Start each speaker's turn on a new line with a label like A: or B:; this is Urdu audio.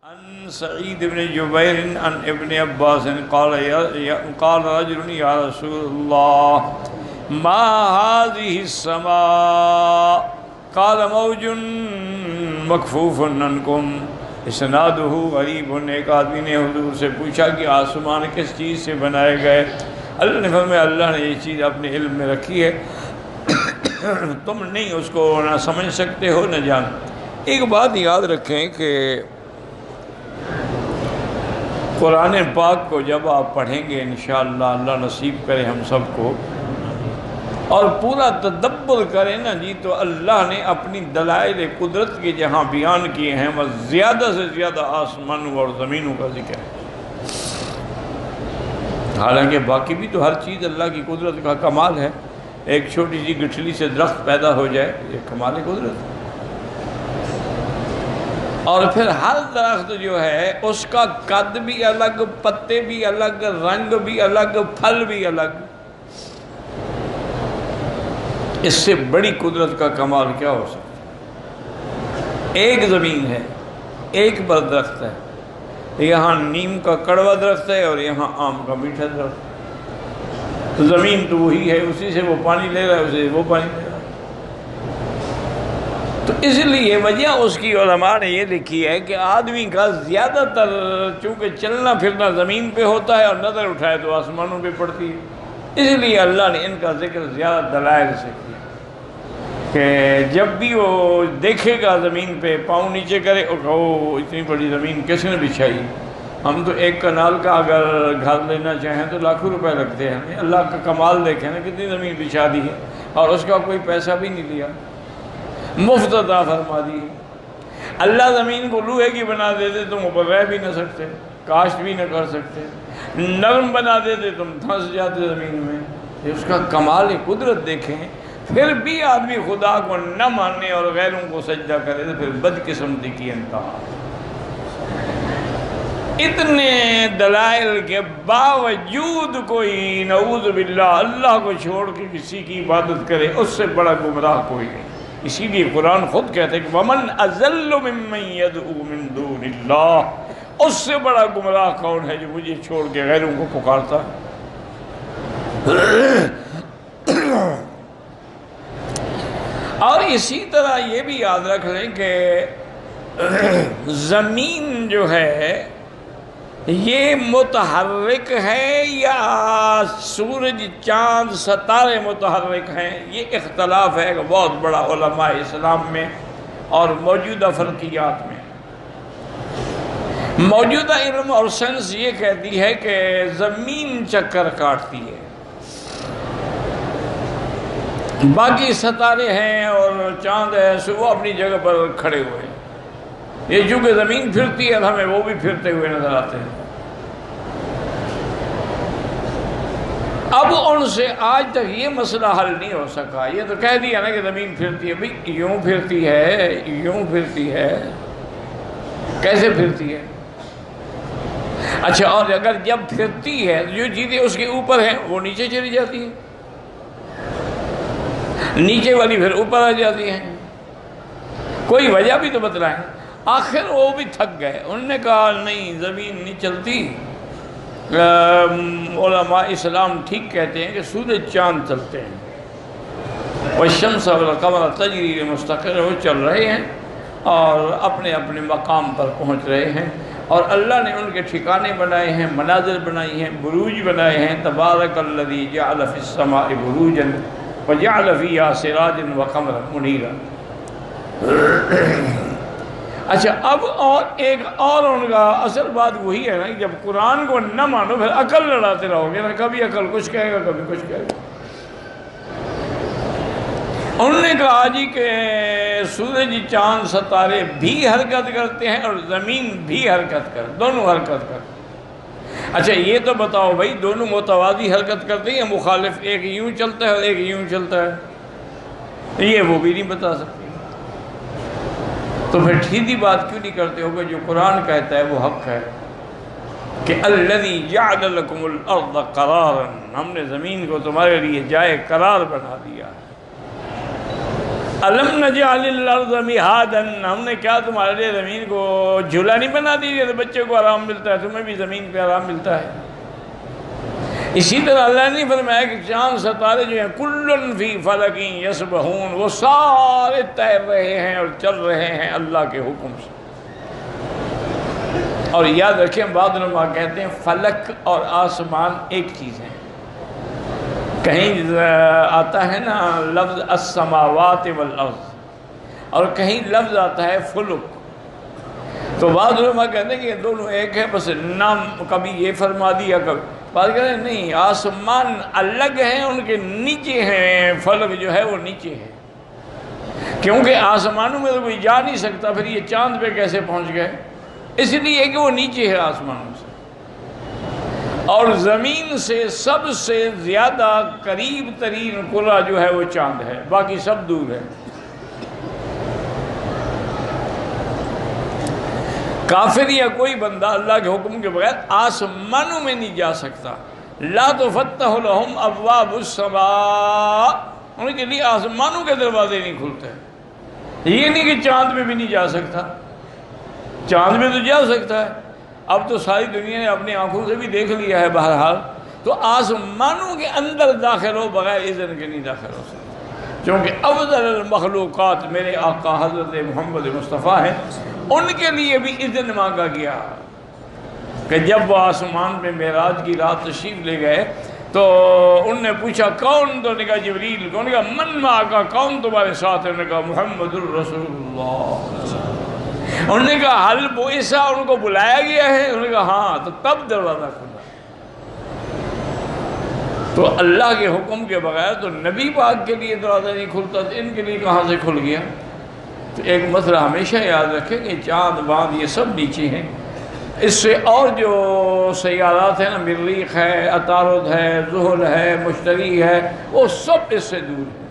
A: عن سعید بن جبیر عن ابن عباس قال رجل یا رسول اللہ ما هذه السماء قال موج مکفوف عنکم اسنادہ غریب۔ ایک آدمی نے حضور سے پوچھا کہ آسمان کس چیز سے بنائے گئے؟ اللہ نے فرمایا اللہ نے یہ چیز اپنے علم میں رکھی ہے، تم نہیں اس کو نہ سمجھ سکتے ہو نہ جان۔ ایک بات یاد رکھیں کہ قرآن پاک کو جب آپ پڑھیں گے انشاءاللہ، اللہ نصیب کرے ہم سب کو، اور پورا تدبر کریں نا جی، تو اللہ نے اپنی دلائل قدرت کے جہاں بیان کیے ہیں وہ زیادہ سے زیادہ آسمانوں اور زمینوں کا ذکر ہے۔ حالانکہ باقی بھی تو ہر چیز اللہ کی قدرت کا کمال ہے۔ ایک چھوٹی سی گٹھلی سے درخت پیدا ہو جائے، یہ کمال قدرت ہے۔ اور پھر ہر درخت جو ہے اس کا قد بھی الگ، پتے بھی الگ، رنگ بھی الگ، پھل بھی الگ۔ اس سے بڑی قدرت کا کمال کیا ہو سکتا ہے؟ ایک زمین ہے، ایک پر درخت ہے، یہاں نیم کا کڑوا درخت ہے اور یہاں آم کا میٹھا درخت ہے۔ زمین تو وہی ہے، اسی سے وہ پانی لے رہا ہے، اسی سے وہ پانی لے رہا ہے۔ تو اس لیے وجہ اس کی علماء نے یہ لکھی ہے کہ آدمی کا زیادہ تر چونکہ چلنا پھرنا زمین پہ ہوتا ہے اور نظر اٹھائے تو آسمانوں پہ پڑتی ہے، اس لیے اللہ نے ان کا ذکر زیادہ دلائل سے کیا کہ جب بھی وہ دیکھے گا زمین پہ، پاؤں نیچے کرے اور کہو اتنی بڑی زمین کس نے بچھائی؟ ہم تو ایک کنال کا اگر گھر لینا چاہیں تو لاکھوں روپے لگتے ہیں۔ اللہ کا کمال دیکھیں نا، کتنی زمین بچھا دی ہے اور اس کا کوئی پیسہ بھی نہیں لیا، مفت عطا فرما دی۔ اللہ زمین کو لوہے کی بنا دیتے تم اوپر رہ بھی نہ سکتے، کاشت بھی نہ کر سکتے، نرم بنا دیتے تم دھنس جاتے زمین میں۔ یہ اس کا کمال قدرت دیکھیں۔ پھر بھی آدمی خدا کو نہ مانے اور غیروں کو سجدہ کرے تو پھر بدقسمتی کی انتہا۔ اتنے دلائل کے باوجود کوئی نعوذ باللہ اللہ کو چھوڑ کے کسی کی عبادت کرے، اس سے بڑا گمراہ کوئی نہیں۔ اسی لیے قرآن خود کہتے ہیں کہ وَمَنْ أَضَلُّ مِمَّنْ يَدْعُو مِن دُونِ اللَّهِ، اس سے بڑا گمراہ کون ہے جو مجھے چھوڑ کے غیروں کو پکارتا ہے؟ اور اسی طرح یہ بھی یاد رکھ لیں کہ زمین جو ہے یہ متحرک ہے یا سورج چاند ستارے متحرک ہیں، یہ اختلاف ہے بہت بڑا علماء اسلام میں اور موجودہ فلکیات میں۔ موجودہ علم اور سائنس یہ کہتی ہے کہ زمین چکر کاٹتی ہے، باقی ستارے ہیں اور چاند ہے وہ اپنی جگہ پر کھڑے ہوئے ہیں۔ یہ چونکہ زمین پھرتی ہے ہمیں وہ بھی پھرتے ہوئے نظر آتے ہیں۔ اب ان سے آج تک یہ مسئلہ حل نہیں ہو سکا۔ یہ تو کہہ دیا نا کہ زمین پھرتی ہے، بھئی یوں پھرتی ہے، یوں پھرتی ہے، کیسے پھرتی ہے؟ اچھا، اور اگر جب پھرتی ہے جو چیزیں اس کے اوپر ہیں وہ نیچے چلی جاتی ہیں، نیچے والی پھر اوپر آ جاتی ہیں، کوئی وجہ بھی تو بتلائیں۔ آخر وہ بھی تھک گئے، انہوں نے کہا نہیں زمین نہیں چلتی، علماء اسلام ٹھیک کہتے ہیں کہ سورج چاند چلتے ہیں، والشمس والقمر تجری لمستقر، وہ چل رہے ہیں اور اپنے اپنے مقام پر پہنچ رہے ہیں، اور اللہ نے ان کے ٹھکانے بنائے ہیں، مناظر بنائی ہیں، بروج بنائے ہیں۔ تبارک الذی جعل فی السماء بروجا وجعل فیہا سراجا وقمرا منیرا۔ اچھا، اب اور ایک اور ان کا اصل بات وہی ہے نا، جب قرآن کو نہ مانو پھر عقل لڑاتے رہو گے نا، کبھی عقل کچھ کہے گا کبھی کچھ کہے گا۔ انہوں نے کہا جی کہ سورج چاند ستارے بھی حرکت کرتے ہیں اور زمین بھی حرکت کرتے، دونوں حرکت کرتے۔ اچھا یہ تو بتاؤ بھائی دونوں متوازی حرکت کرتے ہیں یا مخالف، ایک یوں چلتا ہے اور ایک یوں چلتا ہے؟ یہ وہ بھی نہیں بتا سکتے۔ تو پھر ٹھیک بات کیوں نہیں کرتے ہو کہ جو قرآن کہتا ہے وہ حق ہے کہ الذی جعل لکم الارض قرارا، ہم نے زمین کو تمہارے لیے جائے قرار بنا دیا ہے۔ الم نجعل الارض مہادا، ہم نے کیا تمہارے لیے زمین کو جھولا نہیں بنا دی؟ تو بچے کو آرام ملتا ہے، تمہیں بھی زمین پہ آرام ملتا ہے۔ اسی طرح اللہ نے فرمایا کہ چاند ستارے جو ہیں کل فی فلک یسبحون، وہ سارے تیر رہے ہیں اور چل رہے ہیں اللہ کے حکم سے۔ اور یاد رکھیں بعض علماء کہتے ہیں فلک اور آسمان ایک چیز ہے۔ کہیں آتا ہے نا لفظ السماوات والارض، اور کہیں لفظ آتا ہے فلک، تو بعض علماء کہتے ہیں کہ یہ دونوں ایک ہے، بس نام کبھی یہ فرما دیا کبھی، بعض کہتے ہیں نہیں، آسمان الگ ہیں، ان کے نیچے ہیں، فلک جو ہے وہ نیچے ہے، کیونکہ آسمانوں میں تو کوئی جا نہیں سکتا، پھر یہ چاند پہ کیسے پہنچ گئے؟ اس لیے کہ وہ نیچے ہے آسمانوں سے۔ اور زمین سے سب سے زیادہ قریب ترین کرہ جو ہے وہ چاند ہے، باقی سب دور ہے۔ کافر یا کوئی بندہ اللہ کے حکم کے بغیر آسمانوں میں نہیں جا سکتا۔ لا تفتح لهم ابواب السماء، ان کے لیے آسمانوں کے دروازے نہیں کھلتے۔ یہ نہیں کہ چاند میں بھی نہیں جا سکتا، چاند میں تو جا سکتا ہے، اب تو ساری دنیا نے اپنی آنکھوں سے بھی دیکھ لیا ہے بہرحال، تو آسمانوں کے اندر داخل ہو بغیر اذن کے نہیں داخل ہو سکتا، کیونکہ افضل المخلوقات میرے آقا حضرت محمد مصطفیٰ ہیں، ان کے لیے بھی اذن مانگا گیا کہ جب وہ آسمان پہ معراج کی رات تشریف لے گئے تو ان نے پوچھا کون؟ تو نے کہا جبریل، کون نے کہا من معاکا، کون تمہارے ساتھ ہے؟ انہوں نے کہا محمد الرسول اللہ۔ انہوں نے کہا حل بعثا، ان کو بلایا گیا ہے؟ انہوں نے کہا ہاں، تو تب دروازہ کھلا۔ تو اللہ کے حکم کے بغیر تو نبی پاک کے لیے دروازہ نہیں کھلتا، تو ان کے لیے کہاں سے کھل گیا؟ تو ایک مسئلہ ہمیشہ یاد رکھیں کہ چاند باندھ یہ سب نیچے ہیں، اس سے اور جو سیارات ہیں نا، مریخ ہے، عطارد ہے، زحل ہے، مشتری ہے، وہ سب اس سے دور ہیں۔